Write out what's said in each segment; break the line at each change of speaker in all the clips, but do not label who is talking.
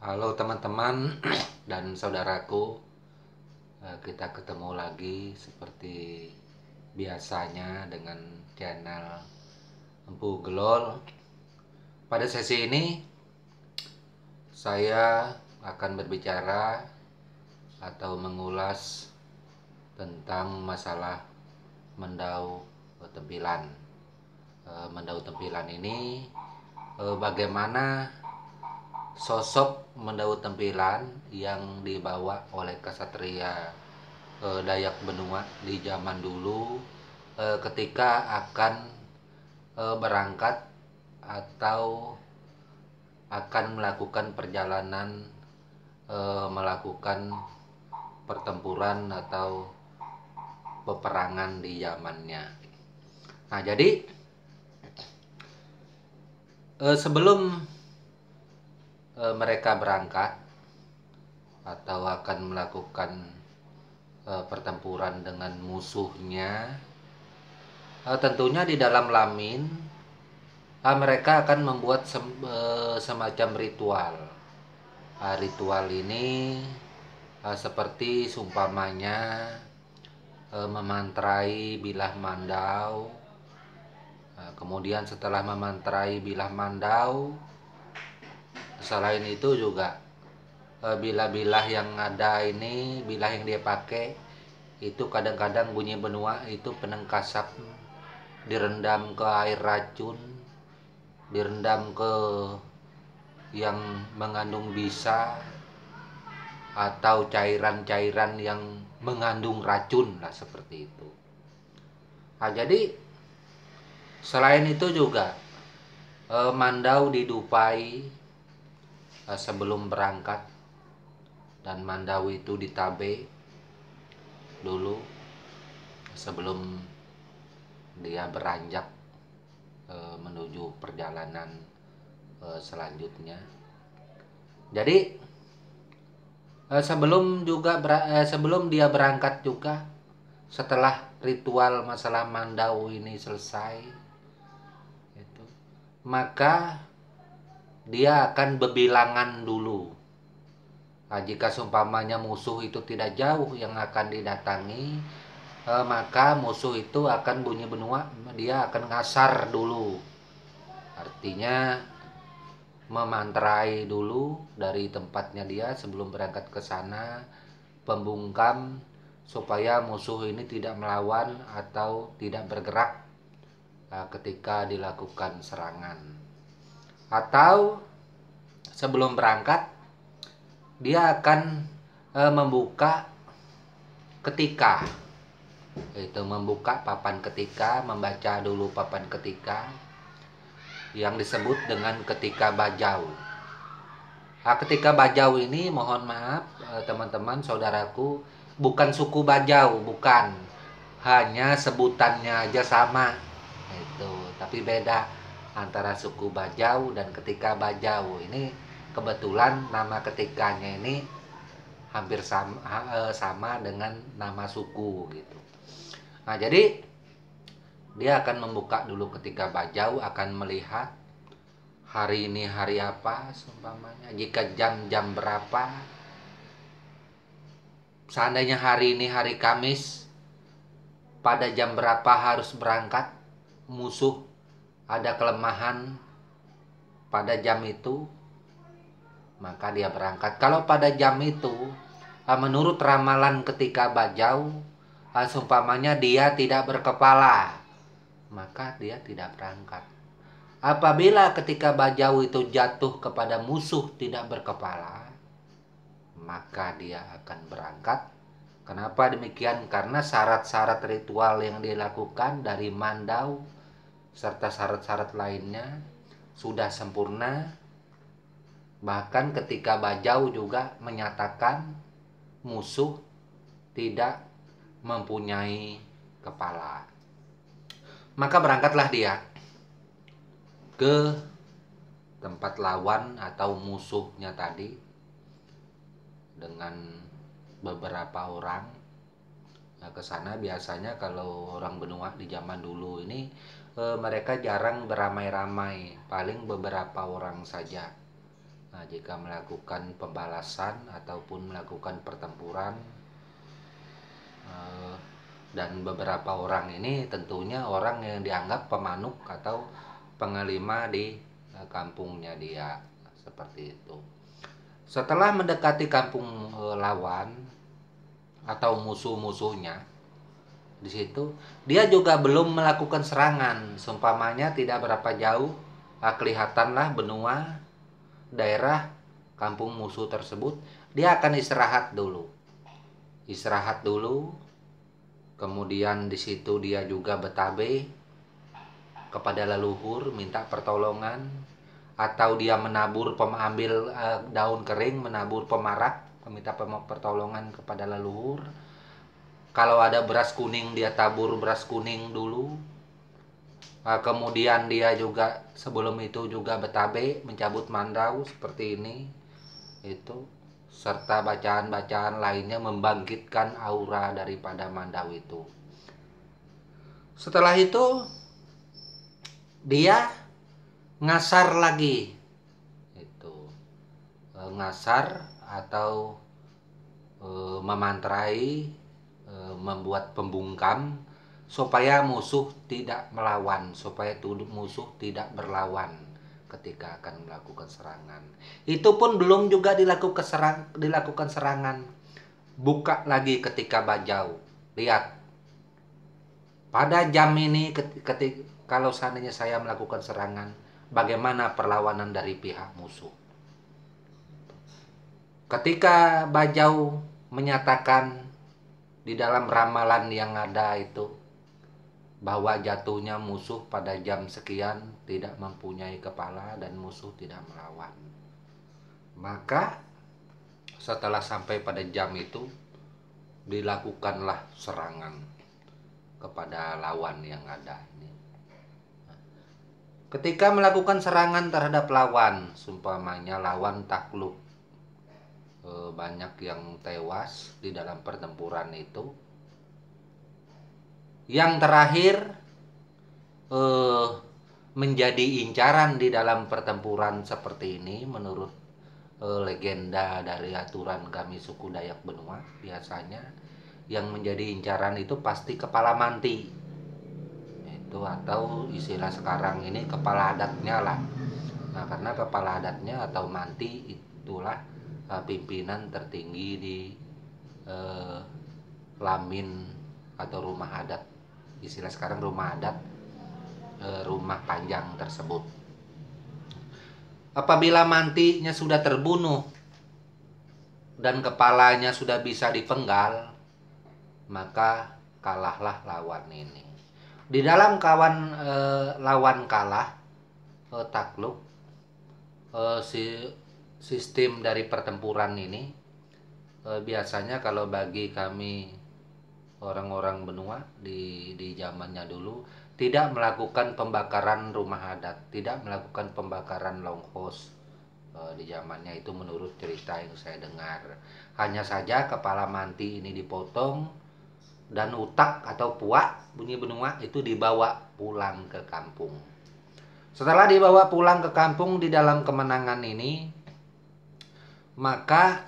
Halo teman-teman dan saudaraku. Kita ketemu lagi seperti biasanya dengan channel Empu Gelol. Pada sesi ini saya akan berbicara atau mengulas tentang masalah mendau tempilan. Mendau tempilan ini bagaimana sosok mendau tempilan yang dibawa oleh kesatria Dayak Benua di zaman dulu ketika akan berangkat atau akan melakukan perjalanan, melakukan pertempuran atau peperangan di zamannya. Nah, jadi sebelum mereka berangkat atau akan melakukan pertempuran dengan musuhnya, tentunya di dalam lamin mereka akan membuat semacam ritual. Ritual ini seperti seumpamanya memantrai bilah mandau. Kemudian setelah memantrai bilah mandau, selain itu juga bilah-bilah yang ada ini, bilah yang dia pakai itu kadang-kadang bunyi benua itu penengkasap, direndam ke air racun, direndam ke yang mengandung bisa atau cairan-cairan yang mengandung racun lah, seperti itu. Nah, jadi selain itu juga mandau didupai sebelum berangkat, dan mandau itu ditabe dulu sebelum dia beranjak menuju perjalanan selanjutnya. Jadi sebelum dia berangkat juga, setelah ritual masalah mandau ini selesai, maka dia akan bebilangan dulu. Nah, jika seumpamanya musuh itu tidak jauh yang akan didatangi, maka musuh itu akan bunyi benua, dia akan ngasar dulu. Artinya memantrai dulu dari tempatnya dia sebelum berangkat ke sana, pembungkam supaya musuh ini tidak melawan atau tidak bergerak ketika dilakukan serangan. Atau sebelum berangkat dia akan membuka ketika, itu membuka papan ketika, membaca dulu papan ketika yang disebut dengan ketika bajau. Nah, ketika bajau ini, mohon maaf teman-teman saudaraku, bukan suku Bajau, bukan, hanya sebutannya aja sama itu, tapi beda antara suku Bajau dan ketika bajau. Ini kebetulan nama ketikanya ini hampir sama dengan nama suku gitu. Nah, jadi dia akan membuka dulu ketika bajau, akan melihat hari ini hari apa seumpamanya, jika jam-jam berapa. Seandainya hari ini hari Kamis, pada jam berapa harus berangkat, musuh ada kelemahan pada jam itu, maka dia berangkat. Kalau pada jam itu menurut ramalan ketika bajau, seumpamanya dia tidak berkepala, maka dia tidak berangkat. Apabila ketika bajau itu jatuh kepada musuh tidak berkepala, maka dia akan berangkat. Kenapa demikian? Karena syarat-syarat ritual yang dilakukan dari mandau serta syarat-syarat lainnya sudah sempurna. Bahkan ketika bajau juga menyatakan musuh tidak mempunyai kepala. Maka berangkatlah dia ke tempat lawan atau musuhnya tadi dengan beberapa orang. Nah, ke sana biasanya kalau orang benua di zaman dulu ini mereka jarang beramai-ramai, paling beberapa orang saja Nah, jika melakukan pembalasan ataupun melakukan pertempuran, dan beberapa orang ini tentunya orang yang dianggap pemanuk atau pengelima di kampungnya dia, seperti itu. Setelah mendekati kampung lawan atau musuh-musuhnya, di situ dia juga belum melakukan serangan. Seumpamanya tidak berapa jauh kelihatanlah benua daerah kampung musuh tersebut, dia akan istirahat dulu. Istirahat dulu. Kemudian di situ dia juga bertabe kepada leluhur, minta pertolongan, atau dia menabur ambil daun kering, menabur pemarak, meminta pertolongan kepada leluhur. Kalau ada beras kuning, dia tabur beras kuning dulu. Kemudian dia juga sebelum itu juga bertabe, mencabut mandau seperti ini. Itu serta bacaan-bacaan lainnya membangkitkan aura daripada mandau itu. Setelah itu dia ngasar lagi. Itu ngasar atau memantrai, membuat pembungkam supaya musuh tidak melawan, supaya musuh tidak berlawan ketika akan melakukan serangan. Itu pun belum juga dilakukan serangan. Buka lagi ketika bajau. Lihat, pada jam ini ketika kalau seandainya saya melakukan serangan, bagaimana perlawanan dari pihak musuh? Ketika bajau menyatakan di dalam ramalan yang ada itu bahwa jatuhnya musuh pada jam sekian, tidak mempunyai kepala dan musuh tidak melawan. Maka setelah sampai pada jam itu, dilakukanlah serangan kepada lawan yang ada ini. Ketika melakukan serangan terhadap lawan, seumpamanya lawan takluk, banyak yang tewas di dalam pertempuran itu. Yang terakhir menjadi incaran di dalam pertempuran seperti ini, menurut legenda dari aturan kami suku Dayak Benua, biasanya yang menjadi incaran itu pasti kepala manti itu, atau istilah sekarang ini kepala adatnya lah. Nah, karena kepala adatnya atau manti itulah pimpinan tertinggi di lamin atau rumah adat, istilah sekarang rumah adat, rumah panjang tersebut. Apabila mantinya sudah terbunuh dan kepalanya sudah bisa dipenggal, maka kalahlah lawan ini. Di dalam lawan kalah, takluk, sistem dari pertempuran ini biasanya kalau bagi kami orang-orang benua di zamannya dulu tidak melakukan pembakaran rumah adat, tidak melakukan pembakaran longhos di zamannya itu, menurut cerita yang saya dengar. Hanya saja kepala manti ini dipotong dan utak atau puak bunyi benua itu dibawa pulang ke kampung. Setelah dibawa pulang ke kampung di dalam kemenangan ini, maka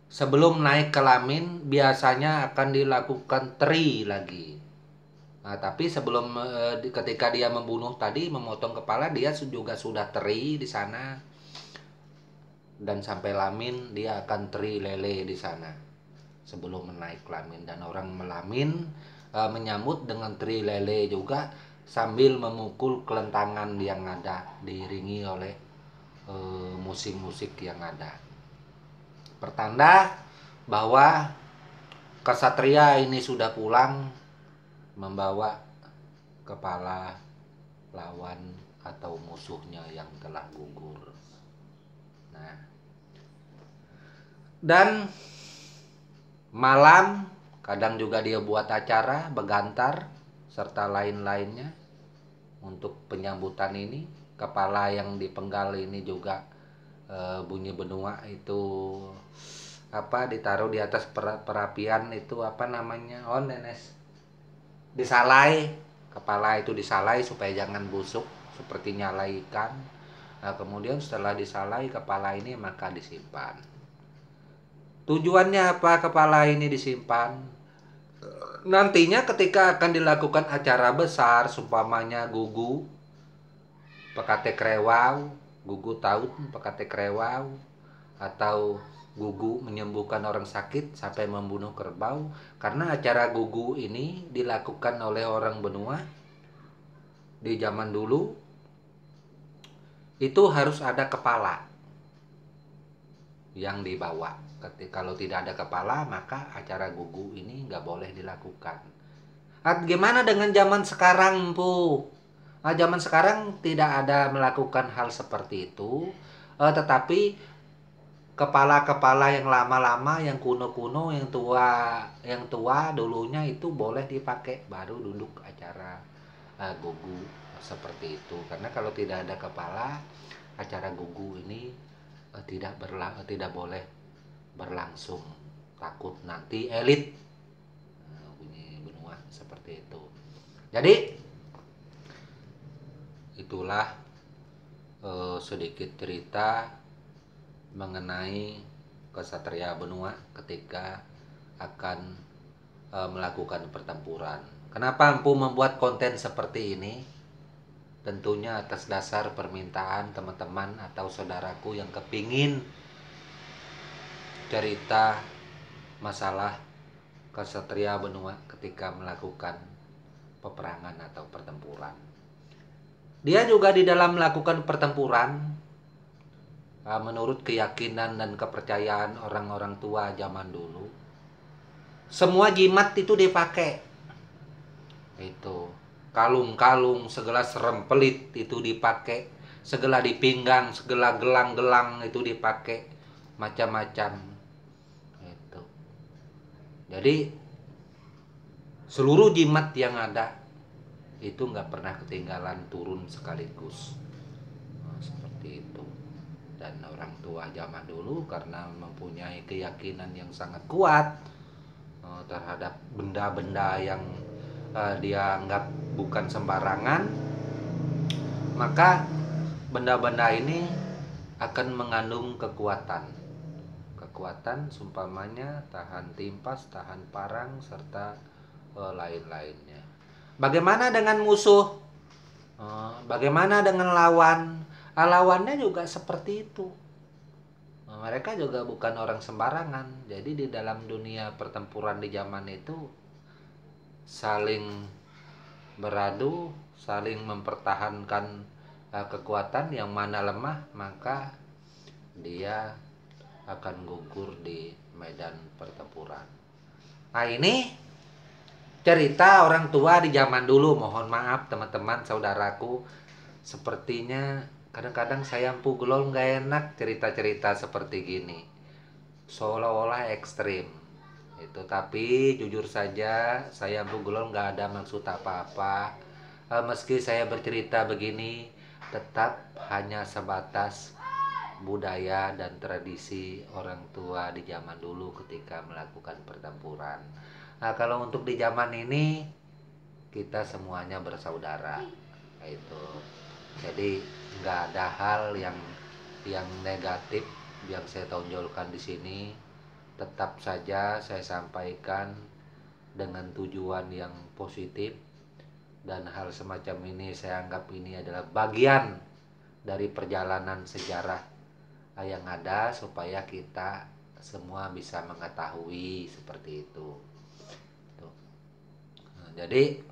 sebelum naik ke lamin biasanya akan dilakukan teri lagi. Nah, tapi sebelum ketika dia membunuh tadi, memotong kepala, dia juga sudah teri di sana. Dan sampai lamin dia akan teri lele di sana sebelum menaik lamin. Dan orang melamin menyambut dengan teri lele juga sambil memukul kelentangan yang ada, diiringi oleh musik-musik yang ada. Pertanda bahwa kesatria ini sudah pulang membawa kepala lawan atau musuhnya yang telah gugur. Nah, dan malam kadang juga dia buat acara begantar serta lain-lainnya untuk penyambutan ini. Kepala yang dipenggal ini juga bunyi benua itu ditaruh di atas perapian itu namanya, nenes, disalai, kepala itu disalai supaya jangan busuk seperti nyala ikan. Nah, kemudian setelah disalai kepala ini maka disimpan. Tujuannya apa kepala ini disimpan? Nantinya ketika akan dilakukan acara besar, seumpamanya gugu, pekate krewau, gugu taut, pekate krewau, atau gugu menyembuhkan orang sakit sampai membunuh kerbau. Karena acara gugu ini dilakukan oleh orang benua di zaman dulu, itu harus ada kepala yang dibawa. Kalau tidak ada kepala maka acara gugu ini nggak boleh dilakukan. Gimana dengan zaman sekarang, Bu? Zaman sekarang tidak ada melakukan hal seperti itu, tetapi kepala-kepala yang lama-lama, yang kuno-kuno, yang tua dulunya itu boleh dipakai baru duduk acara gugu seperti itu. Karena kalau tidak ada kepala, acara gugu ini tidak boleh berlangsung. Takut nanti elit bunyi benua seperti itu. Jadi itulah sedikit cerita mengenai kesatria benua ketika akan melakukan pertempuran. Kenapa Empu membuat konten seperti ini? Tentunya atas dasar permintaan teman-teman atau saudaraku yang kepingin cerita masalah kesatria benua ketika melakukan peperangan atau pertempuran. Dia juga di dalam melakukan pertempuran, menurut keyakinan dan kepercayaan orang-orang tua zaman dulu, semua jimat itu dipakai. Itu kalung-kalung, segala serempelit itu dipakai, segala dipinggang, segala gelang-gelang itu dipakai, macam-macam. Itu. Jadi seluruh jimat yang ada itu nggak pernah ketinggalan turun sekaligus. Seperti itu. Dan orang tua zaman dulu karena mempunyai keyakinan yang sangat kuat terhadap benda-benda yang dia anggap bukan sembarangan, maka benda-benda ini akan mengandung kekuatan seumpamanya tahan timpas, tahan parang, serta lain-lainnya. Bagaimana dengan musuh? Bagaimana dengan lawan? Lawannya juga seperti itu. Mereka juga bukan orang sembarangan. Jadi di dalam dunia pertempuran di zaman itu saling beradu, saling mempertahankan kekuatan. Yang mana lemah maka dia akan gugur di medan pertempuran. Nah, ini cerita orang tua di zaman dulu. Mohon maaf teman-teman saudaraku, sepertinya kadang-kadang saya Empu Gelol nggak enak cerita-cerita seperti gini, seolah-olah ekstrim itu. Tapi jujur saja saya Empu Gelol nggak ada maksud apa-apa. Meski saya bercerita begini, tetap hanya sebatas budaya dan tradisi orang tua di zaman dulu ketika melakukan pertempuran. Nah, kalau untuk di zaman ini kita semuanya bersaudara, itu. Jadi nggak ada hal yang negatif yang saya tonjolkan di sini. Tetap saja saya sampaikan dengan tujuan yang positif, dan hal semacam ini saya anggap ini adalah bagian dari perjalanan sejarah yang ada supaya kita semua bisa mengetahui seperti itu. Tuh. Nah, jadi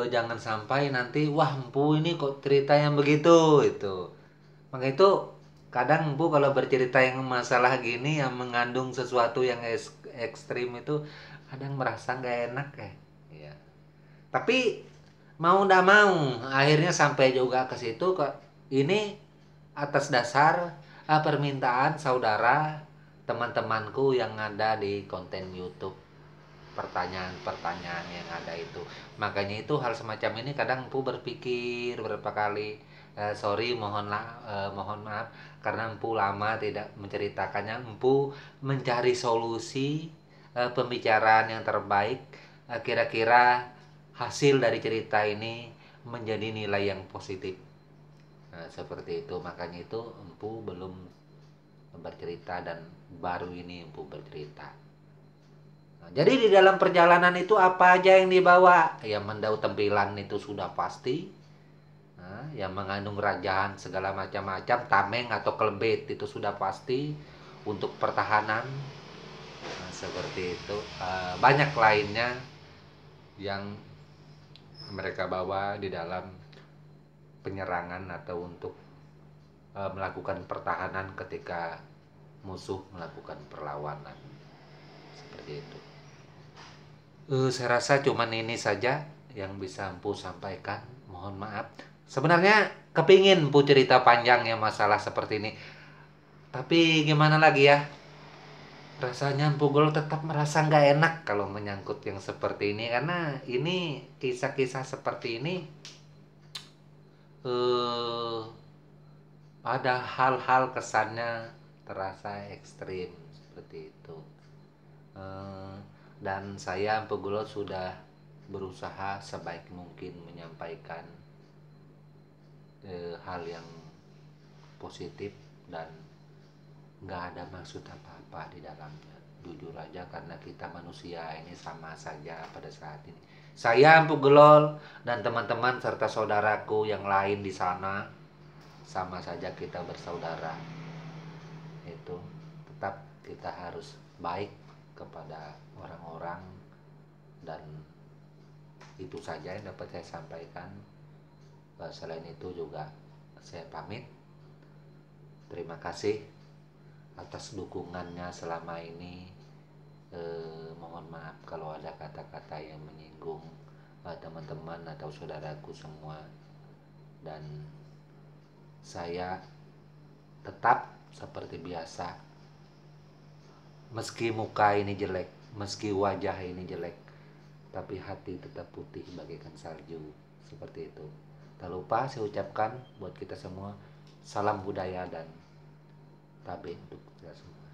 jangan sampai nanti wah Empu ini kok cerita yang begitu itu. Maka itu kadang Empu kalau bercerita yang masalah gini yang mengandung sesuatu yang ekstrim itu kadang merasa nggak enak ya. Tapi mau ndak mau akhirnya sampai juga ke situ kok. Ini atas dasar permintaan saudara teman-temanku yang ada di konten YouTube, pertanyaan-pertanyaan yang ada itu. Makanya itu hal semacam ini kadang Empu berpikir berapa kali, sorry mohon maaf karena Empu lama tidak menceritakannya. Empu mencari solusi pembicaraan yang terbaik, kira-kira hasil dari cerita ini menjadi nilai yang positif Nah, seperti itu, makanya itu Empu belum bercerita dan baru ini Empu bercerita. Nah, jadi di dalam perjalanan itu apa aja yang dibawa? Ya mendau tempilan itu sudah pasti. Nah, yang mengandung rajaan segala macam-macam, tameng atau kelebet itu sudah pasti untuk pertahanan. Nah, seperti itu. Banyak lainnya yang mereka bawa di dalam penyerangan atau untuk melakukan pertahanan ketika musuh melakukan perlawanan. Seperti itu. Saya rasa cuman ini saja yang bisa Empu sampaikan. Mohon maaf. Sebenarnya kepingin Empu cerita panjang ya masalah seperti ini. Tapi gimana lagi ya? Rasanya Empu Gol tetap merasa nggak enak kalau menyangkut yang seperti ini. Karena ini kisah-kisah seperti ini eh ada hal-hal kesannya terasa ekstrim seperti itu. Eh, dan saya Empu Gol sudah berusaha sebaik mungkin menyampaikan hal yang positif dan nggak ada maksud apa-apa di dalamnya, jujur aja, karena kita manusia ini sama saja pada saat ini. Saya Empu Gelol dan teman-teman serta saudaraku yang lain di sana sama saja kita bersaudara. Itu tetap kita harus baik kepada orang-orang, dan itu saja yang dapat saya sampaikan. Selain itu juga saya pamit. Terima kasih atas dukungannya selama ini. Mohon maaf kalau ada kata-kata yang menyinggung teman-teman atau saudaraku semua. Dan saya tetap seperti biasa, meski muka ini jelek, meski wajah ini jelek, tapi hati tetap putih bagaikan salju. Seperti itu. Tak lupa saya ucapkan buat kita semua salam budaya dan tabe untuk kita semua.